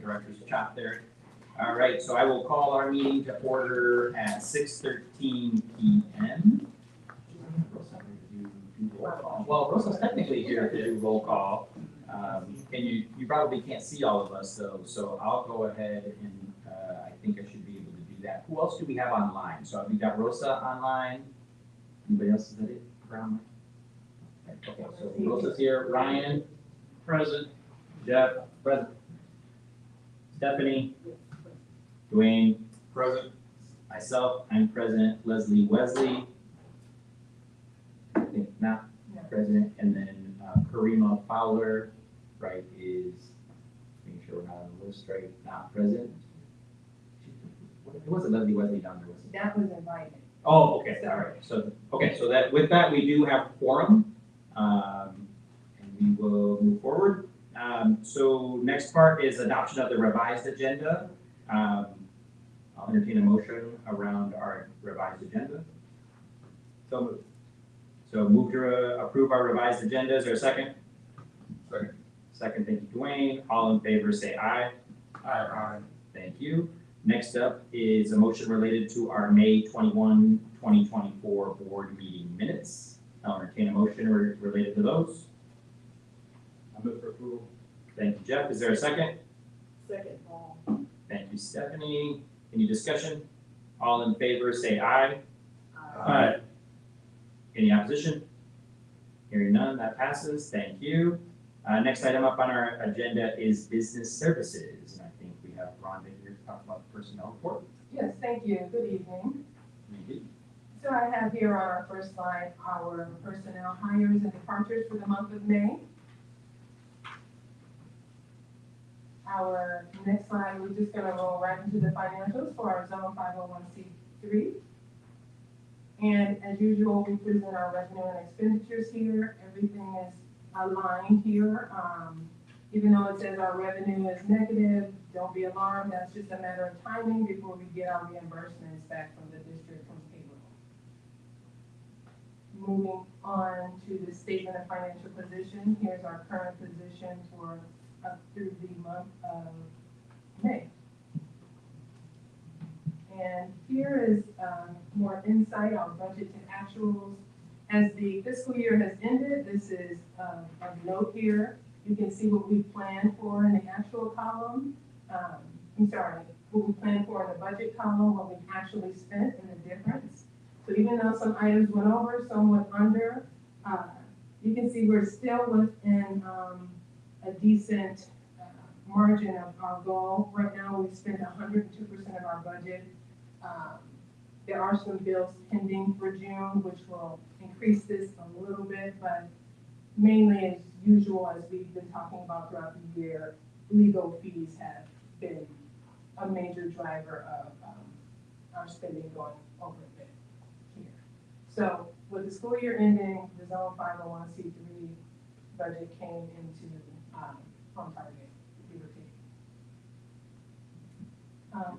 Director's chop there. All right, so I will call our meeting to order at 6:13 p.m. Well, Rosa's technically here to do roll call. And you probably can't see all of us though, so I'll go ahead and I think I should be able to do that. Who else do we have online? So we got Rosa online. Anybody else? Is that it? Brown? Okay, so Rosa's here. Ryan, present. Jeff, present. Stephanie, Dwayne, present. Myself, I'm present. Leslie Wesley, I think not present. And then Karima Fowler, right, is making sure we're not on the list, right, not present. It wasn't Leslie Wesley down there, was it? That was invited. Oh, okay, all right. So, okay, so that with that, we do have quorum, and we will move forward. So next part is adoption of the revised agenda. I'll entertain a motion around our revised agenda. So moved. So move to approve our revised agenda. Is there a second? Second. Second, thank you, Dwayne. All in favor, say aye. Aye. Thank you. Next up is a motion related to our May 21, 2024 board meeting minutes. I'll entertain a motion related to those. I move for approval. Thank you, Jeff. Is there a second? Second, Paul. Thank you, Stephanie. Any discussion? All in favor, say aye. Aye. Any opposition? Hearing none, that passes. Thank you. Next item up on our agenda is business services. And I think we have Rhonda here to talk about the personnel report. Yes, thank you. Good evening. Thank you. So I have here on our first slide our personnel hires and departures for the month of May. Our next slide, we're just going to roll right into the financials for our Zone 501c3. And as usual, we present our revenue and expenditures here. Everything is aligned here. Even though it says our revenue is negative, don't be alarmed. That's just a matter of timing before we get our reimbursements back from the district from payroll. Moving on to the statement of financial position. Here's our current position for up through the month of May. And here is more insight on budget to actuals. As the fiscal year has ended, this is a note here. You can see what we planned for in the actual column. What we planned for in the budget column, what we actually spent and the difference. So even though some items went over, some went under, you can see we're still within a decent margin of our goal. Right now, we've spent 102% of our budget. There are some bills pending for June, which will increase this a little bit, but mainly as usual, as we've been talking about throughout the year, legal fees have been a major driver of our spending going over a bit here. So with the school year ending, the Zone 501c3 budget came into on target, give or take.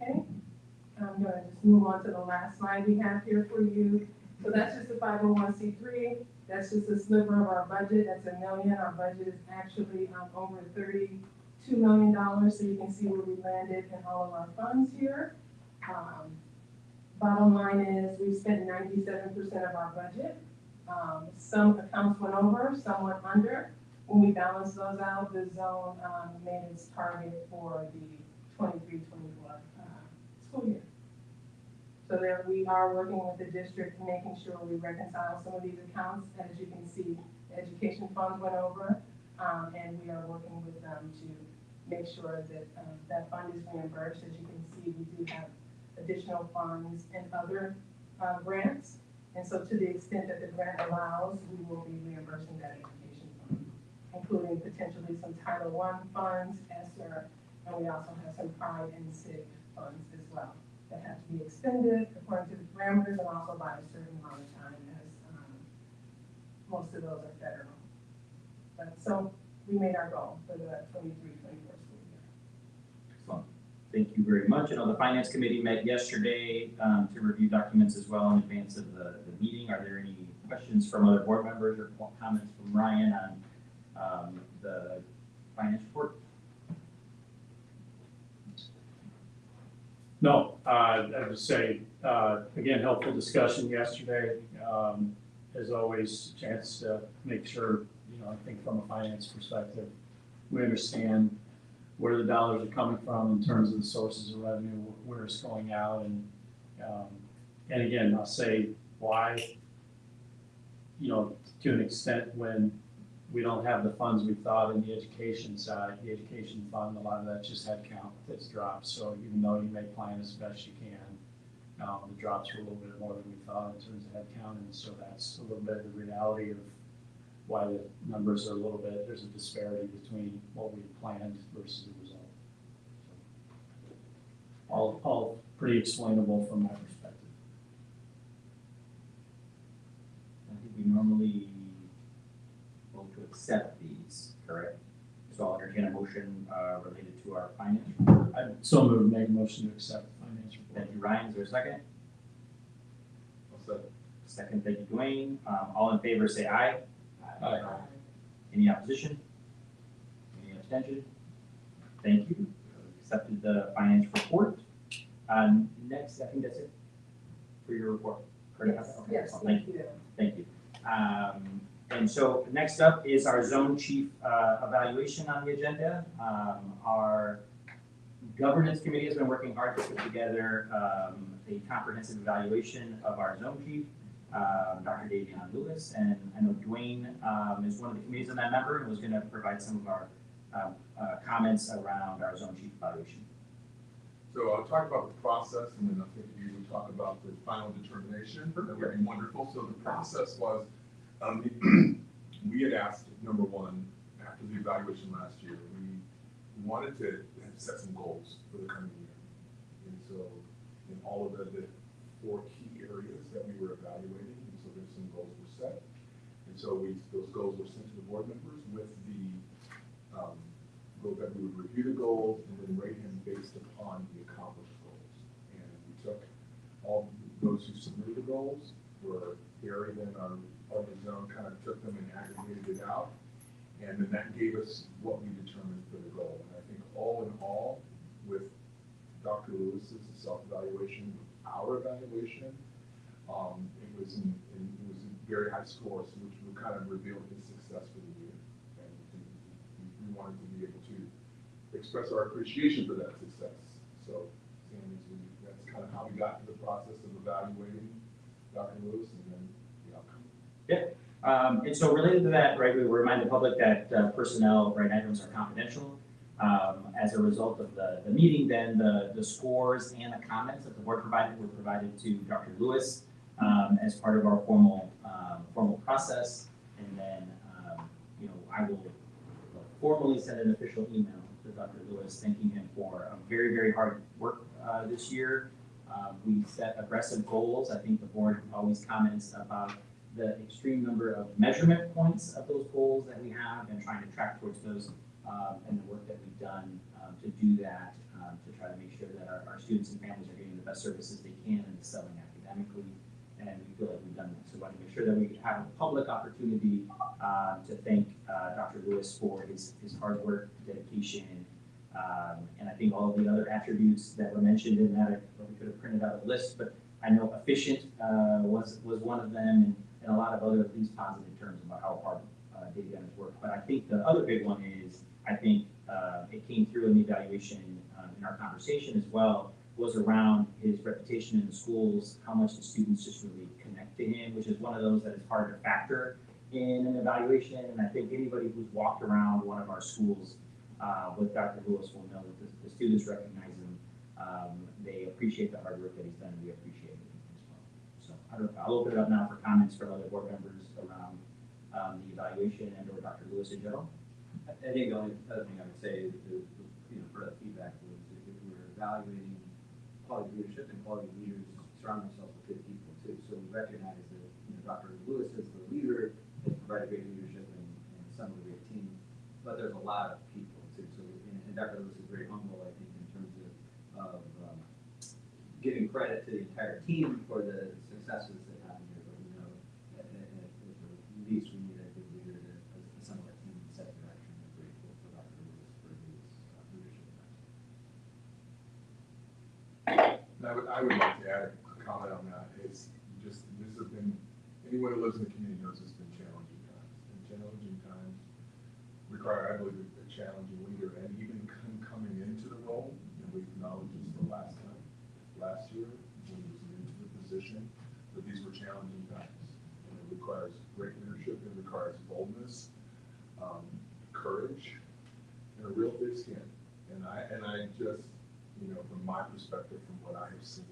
Okay, I'm gonna just move on to the last slide we have here for you. So that's just the 501c3. That's just a sliver of our budget. That's $1 million. Our budget is actually over $32 million. So you can see where we landed in all of our funds here. Bottom line is we spent 97% of our budget. Some accounts went over, some went under. When we balance those out, the zone made its target for the 23-24 school year. So there we are working with the district, making sure we reconcile some of these accounts. As you can see, the education funds went over, and we are working with them to make sure that that fund is reimbursed. As you can see, we do have additional funds and other grants. And so to the extent that the grant allows, we will be reimbursing that education fund, including potentially some Title I funds, ESSER, and we also have some Pride and SIG funds as well that have to be expended according to the parameters and also by a certain amount of time, as most of those are federal. But so we made our goal for the 23-24 school year. Excellent. Thank you very much. I know the Finance Committee met yesterday to review documents as well in advance of the meeting. Are there any questions from other board members or comments from Ryan on the finance report? No, I would say, again, helpful discussion yesterday. As always, chance to make sure, I think from a finance perspective, we understand where the dollars are coming from in terms of the sources of revenue, where it's going out, and again, I'll say why, to an extent when we don't have the funds we thought in the education side, the education fund, a lot of that's just headcount that's dropped. So even though you may plan as best you can, the drops are a little bit more than we thought in terms of headcount. And so that's a little bit of the reality of why the numbers are a little bit, there's a disparity between what we planned versus the result. So all pretty explainable from my perspective. I think we normally vote to accept these, correct? So I'll entertain a motion related to our finance report. I so moved, make a motion to accept the finance report. Thank you, Ryan. Is there a second? I'll second. Second, thank you, Dwayne. All in favor, say aye. Aye. Any opposition? Any abstention? Thank you. Accepted the finance report. Next, I think that's it for your report. Correct? Yes, Okay, yes, excellent. thank you. Thank you. And so next up is our zone chief evaluation on the agenda. Our governance committee has been working hard to put together a comprehensive evaluation of our zone chief, Dr. Davion Lewis. And I know Dwayne is one of the committees on that member and was going to provide some of our comments around our zone chief evaluation. So I'll talk about the process, and then I think you would talk about the final determination. That would be wonderful. So the process was, we had asked, number one, after the evaluation last year, we wanted to set some goals for the coming year. And so in all of the 4 key areas that we were evaluating, and so there's some goals were set. And so those goals were sent to the board members with the goal that we would review the goals and then rate him based upon the accomplished goals. And we took all those who submitted the goals, were Gary, then our other zone kind of took them and aggregated it out. And then that gave us what we determined for the goal. And I think all in all, with Dr. Lewis's self-evaluation, our evaluation, it was a very high score, so which would kind of reveal his success for the year. And we wanted to be able to express our appreciation for that success. So that's kind of how we got to the process of evaluating Dr. Lewis and then the outcome. Yeah. And so related to that, right, we remind the public that personnel, right, items are confidential. As a result of the meeting, then the scores and the comments that the board provided were provided to Dr. Lewis as part of our formal process. And then, I will formally send an official email to Dr. Lewis thanking him for a very, very hard work this year. We set aggressive goals. I think the board always comments about the extreme number of measurement points of those goals that we have and trying to track towards those and the work that we've done to do that, to try to make sure that our students and families are getting the best services they can and excelling academically. And we feel like we've done that. So we want to make sure that we have a public opportunity to thank Dr. Lewis for his hard work, dedication, and I think all of the other attributes that were mentioned in that, we could have printed out a list, but I know efficient was one of them, and a lot of other these positive terms about how hard Davion has worked. But I think the other big one is, I think it came through in the evaluation in our conversation as well, was around his reputation in the schools, how much the students just really connect to him, which is one of those that is hard to factor in an evaluation. And I think anybody who's walked around one of our schools with Dr. Lewis will know that the students recognize him. They appreciate the hard work that he's done, and we appreciate it as well. So I'll open it up now for comments from other board members around the evaluation and or Dr. Lewis in general. I think the only other thing I would say is, for that feedback was if we're evaluating quality leadership and quality leaders surround themselves with good people too. So we recognize that Dr. Lewis is the leader, has provided great leadership and some of a great team, but there's a lot of people too. So and Dr. Lewis is very humble, I think, in terms of giving credit to the entire team for the successes that happen here. But at the least we need a good leader to assemble our team and set direction. We're grateful for Dr. Lewis for his leadership. I would like to add a comment on that. It's just, this has been, anyone who lives in the community knows it's been challenging times. And challenging times require, I believe, a challenging leader. And even coming into the role, we acknowledged this the last time, last year, when he was into the position, that these were challenging times. And it requires great leadership, it requires boldness, courage, and a real thick skin. And I just, from my perspective, from what I have seen,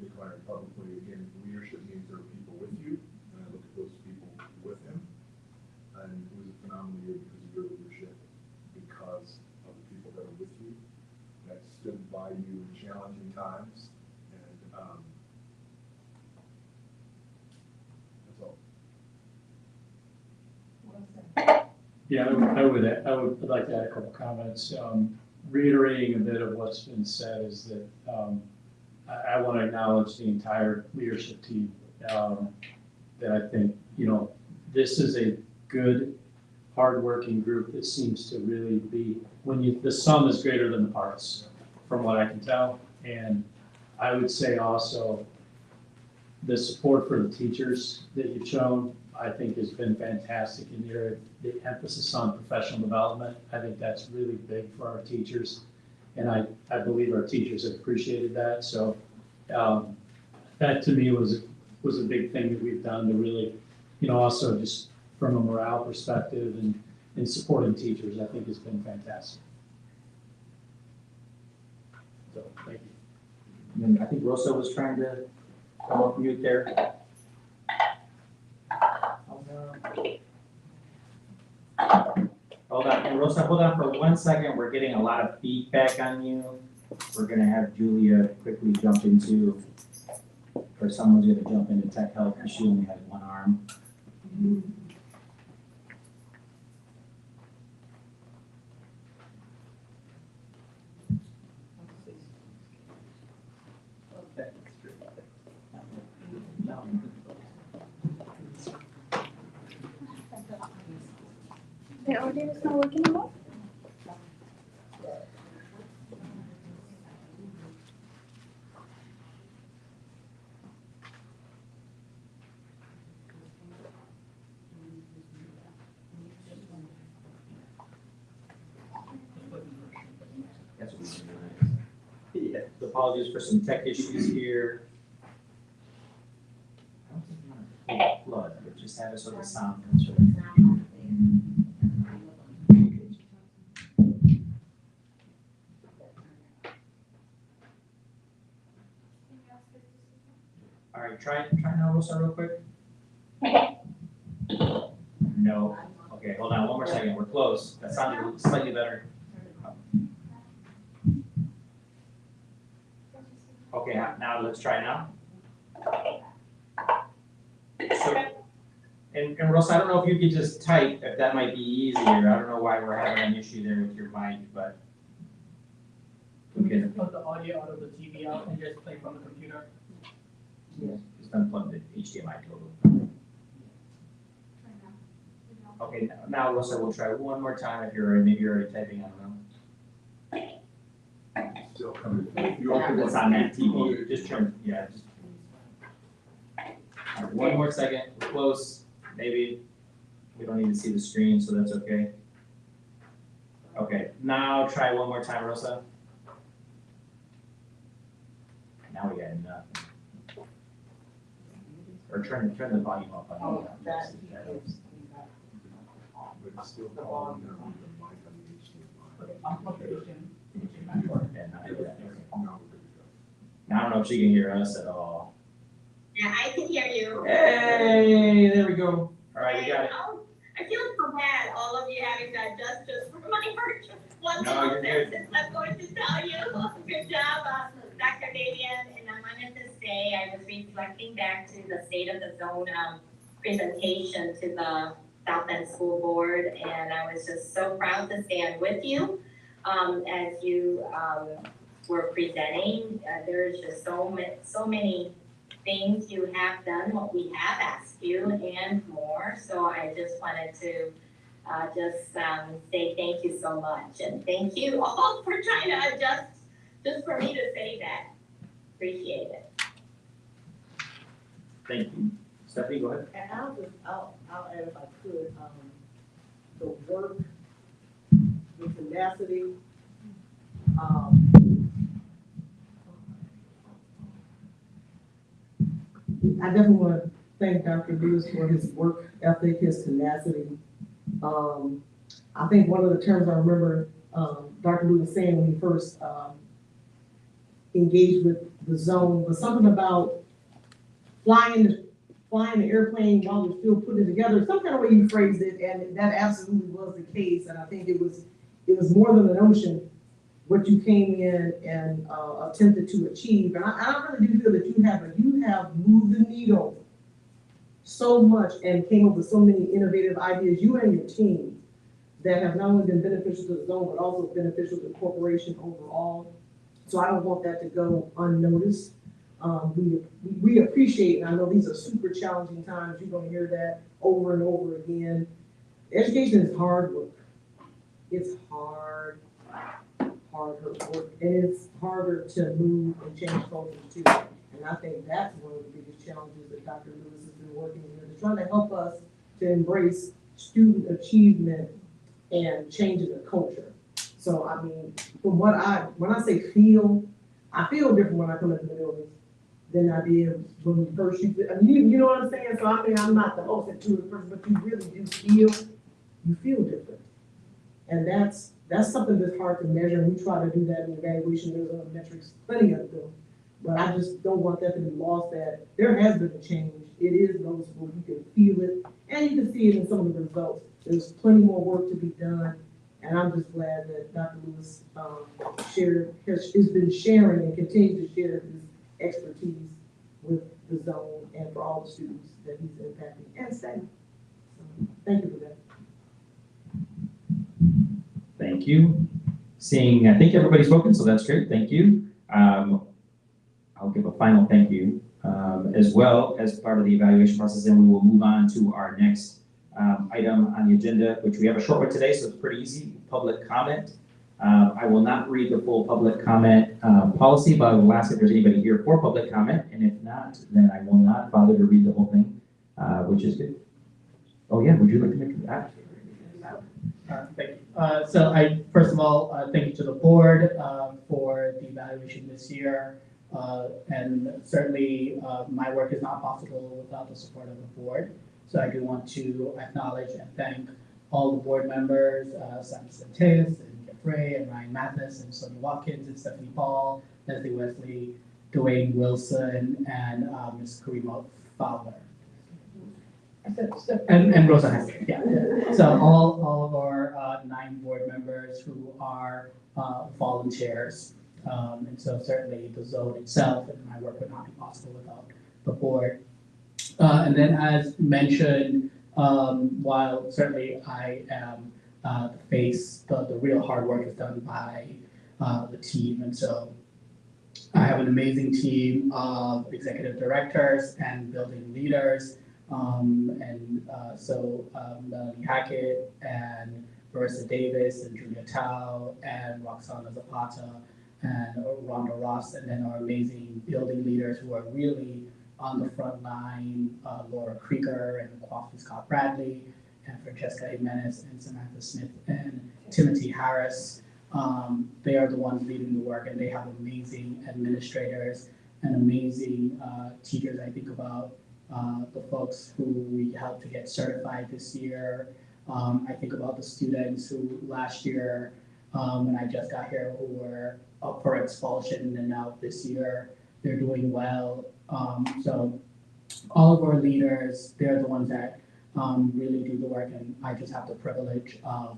declaring publicly, again, leadership means there are people with you, and I look at those people with him. And it was a phenomenal year because of your leadership, because of the people that are with you, that stood by you in challenging times, and that's all. Well said. Yeah, I'd like to add a couple comments. Reiterating a bit of what's been said is that I want to acknowledge the entire leadership team. That I think, this is a good, hardworking group that seems to really be, the sum is greater than the parts, from what I can tell. And I would say also, the support for the teachers that you've shown, I think has been fantastic in the emphasis on professional development. I think that's really big for our teachers. And I believe our teachers have appreciated that. So that to me was a big thing that we've done to really, also just from a morale perspective and supporting teachers, I think has been fantastic. So, thank you. And I think Rosa was trying to come off mute there. Hold on, and Rosa, hold on for 1 second. We're getting a lot of feedback on you. We're gonna have Julia quickly jump into, or someone's gonna jump into tech help because she only has one arm. The audio is not working anymore? That's what we're doing. Yeah. Apologies for some tech issues here. I don't think we want to flood, but just have it so the sound comes from the computer. All right, try now, Rosa, real quick. No. Okay, hold on, one more second. We're close. That sounded slightly better. Okay, now let's try now. So, and Rosa, I don't know if you could just type, if that might be easier. I don't know why we're having an issue there with your mic, but. We can just plug the audio out of the TV out and just play from the computer. Yeah, just unplug the HDMI total. Okay, now Rosa, we'll try one more time if maybe you're already typing, I don't know. Still coming. It's on that TV, just turn, yeah. All right, one more second, we're close, maybe. We don't need to see the screen, so that's okay. Okay, now try one more time, Rosa. Now we got nothing. Or turn the volume up on that. But it's still calling them with the mic on the HDMI. Okay, I'm updating. Yeah, not like that. Okay. No, we're good to go. Now, I don't know if she can hear us at all. Yeah, I can hear you. Hey, there we go. All right, we got it. Oh, I feel so bad, all of you having to adjust just for my first one No, you're good. sentence. I'm going to tell you, good job, Dr. Davian. And I wanted to say, I was reflecting back to the State of the Zone presentation to the South End School Board, and I was just so proud to stand with you as you were presenting. There's just so many things you have done, what we have asked you, and more. So I just wanted to say thank you so much, and thank you all for trying to adjust just for me to say that. Appreciate it. Thank you. Stephanie, go ahead. And I'll add if I could, the work, the tenacity, I definitely want to thank Dr. Lewis for his work ethic, his tenacity. I think one of the terms I remember, Dr. Lewis saying when he first, engaged with the zone was something about flying the airplane while they're still putting it together, some kind of way you phrased it, and that absolutely was the case. And I think it was more than a notion what you came in and attempted to achieve. And I really do feel that you have moved the needle so much and came up with so many innovative ideas, you and your team, that have not only been beneficial to the zone, but also beneficial to the corporation overall. So I don't want that to go unnoticed. We appreciate, and I know these are super challenging times, you're gonna hear that over and over again. Education is hard work. It's hard work, and it's harder to move and change cultures too. And I think that's one of the biggest challenges that Dr. Lewis has been working with, is trying to help us to embrace student achievement and changing the culture. So, I mean, from when I say feel, I feel different when I come into the building than I did when we first used it. I mean, you know what I'm saying? So, I mean, I'm not the most intuitive person, but you really do feel different. And that's something that's hard to measure, and we try to do that in evaluation. There's other metrics, plenty of them. But I just don't want that to be lost, that there has been a change. It is noticeable, you can feel it, and you can see it in some of the results. There's plenty more work to be done. And I'm just glad that Dr. Lewis has been sharing and continues to share his expertise with the zone and for all the students that he's impacting and staff. So, thank you for that. Thank you. I think everybody's spoken, so that's great. Thank you. I'll give a final thank you as well as part of the evaluation process, and we will move on to our next item on the agenda, which we have a short one today, so it's pretty easy, public comment. I will not read the full public comment policy, but I will ask if there's anybody here for public comment, and if not, then I will not bother to read the whole thing, which is good. Oh yeah, would you like to make that? Thank you. So first of all, thank you to the board for the evaluation this year. And certainly my work is not possible without the support of the board. So I do want to acknowledge and thank all the board members, Sam Santeas and Jeff Ray and Ryan Mathis and Sonia Watkins and Stephanie Paul, Leslie Wesley, Dwayne Wilson, and Ms. Karima Fowler. And Rosa Hester, yeah. So all of our 9 board members who are volunteers. And so certainly the zone itself and my work would not be possible without the board. And then as mentioned, while certainly I am the face, the real hard work is done by the team. And so I have an amazing team of executive directors and building leaders. So Melanie Hackett and Marissa Davis and Julia Tao and Roxana Zapata and Rhonda Ross, and then our amazing building leaders who are really on the front line, Laura Krieger and Kwafi Scott Bradley and Francesca Jimenez and Samantha Smith and Timothy Harris. They are the ones leading the work, and they have amazing administrators and amazing teachers. I think about the folks who we helped to get certified this year. I think about the students who last year, when I just got here, who were up for expulsion, and now this year they're doing well. So all of our leaders, they're the ones that really do the work, and I just have the privilege of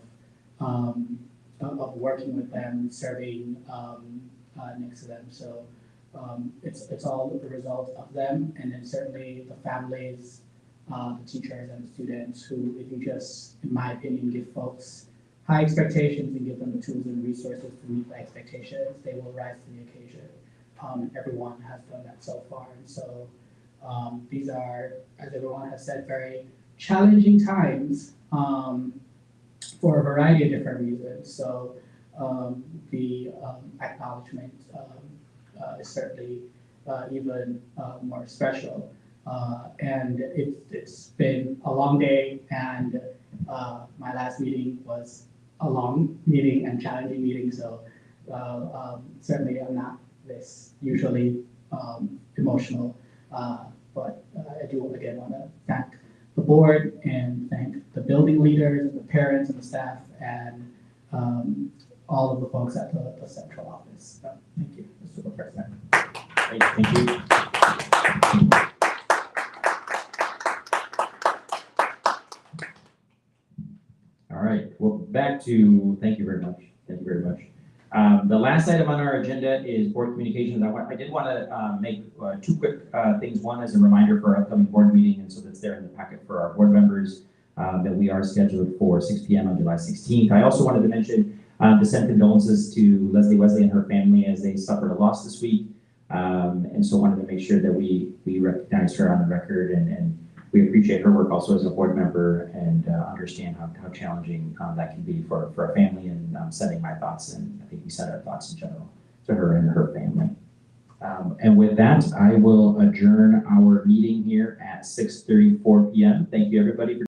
working with them, serving next to them. So it's all the result of them, and then certainly the families, the teachers and the students who, if you just, in my opinion, give folks high expectations and give them the tools and resources to meet the expectations, they will rise to the occasion. Everyone has done that so far. And so these are, as everyone has said, very challenging times for a variety of different reasons. So the acknowledgement is certainly even more special. And it's been a long day, and my last meeting was a long meeting and challenging meeting, so certainly I'm not this usually emotional, but I do again want to thank the board and thank the building leaders, and the parents, and the staff, and all of the folks at the central office. So, thank you, Mr. President. Great, thank you. All right, well, back to, thank you very much. Thank you very much. The last item on our agenda is board communications. I did want to make two quick things. One is a reminder for our upcoming board meeting, and so that's there in the packet for our board members, that we are scheduled for 6 p.m. on July 16th. I also wanted to mention to send condolences to Leslie Wesley and her family as they suffered a loss this week. And so wanted to make sure that we recognize her on the record, and we appreciate her work also as a board member, and understand how challenging that can be for a family, and sending my thoughts, and I think we sent our thoughts in general to her and her family. And with that, I will adjourn our meeting here at 6:34 p.m. Thank you, everybody, for